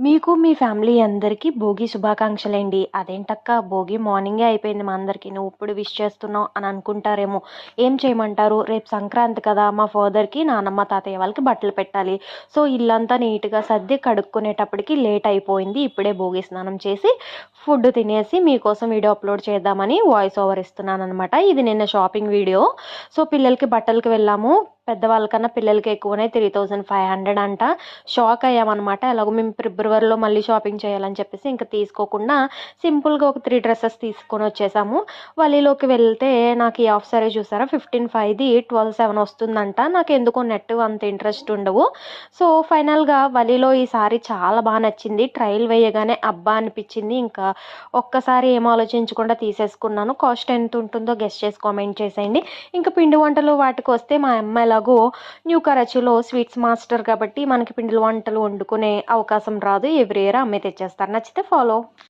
మీకు మీ ఫ్యామిలీ అందరికీ భోగి శుభాకాంక్షలండి. అదేంటక్క భోగి మార్నింగే అయిపోయింది మా అందరికి. నువ్వు ఇప్పుడు విష్ చేస్తున్నావు అని అనుకుంటారేమో. ఏం చేయమంటారు? రేపు సంక్రాంతి కదా! మా ఫాదర్‌కి, నానమ్మ, తాతయ్య వాళ్ళకి బట్టలు పెట్టాలి. సో, ఇల్లంతా నీట్‌గా సర్ది కడుక్కునేటప్పటికి లేట్ అయిపోయింది. ఇప్పుడే భోగి స్నానం చేసి, ఫుడ్ తినేసి మీకోసం వీడియో అప్లోడ్ చేద్దామని వాయిస్ ఓవర్ ఇస్తున్నాననమాట. ఇది నిన్న షాపింగ్ వీడియో. సో, పిల్లలకి బట్టలకి వెళ్ళాము. పెద్దవాళ్ళకన్నా పిల్లలకి ఎక్కువనే 3500 అంట. షాక్ అయ్యామనమాట. ఎలాగో మేము ఫిబ్రవరిలో మళ్ళీ షాపింగ్ చేయాలని చెప్పేసి ఇంక తీసుకోకుండా సింపుల్‌గా ఒక 3 డ్రెసెస్ తీసుకొనొచ్చేసాము. వలీలోకి వెళ్తే నాకు ఈ హాఫ్ సారీ చూసారా 15,500ది 12,700 వస్తుందంట. నాకెందుకో నెట్ అంత ఇంట్రెస్ట్ ఉండవు. సో, ఫైనల్‌గా వలీలో ఈ సారీ చాలా నచ్చింది. ట్రయల్ వేయగానే అబ్బా! అనిపిచ్చింది. ఇంకా ఒక్కసారి ఏం ఆలోచించకుండా తీసేసుకున్నాను. కాస్ట్ ఎంతుంటుందో గెస్ చేసి కామెంట్ చేసేయండి. ఇంక పిండి వంటలు వాటికొస్తే మా అమ్మ ఎలాగో న్యూ కరాచీలో స్వీట్స్ మాస్టర్ కాబట్టి మనకి పిండి వంటలు వండుకునే అవకాశం రాదు. ఎవ్రీ ఇయర్ అమ్మే తెచ్చేస్తారు. నచ్చితే ఫాలో.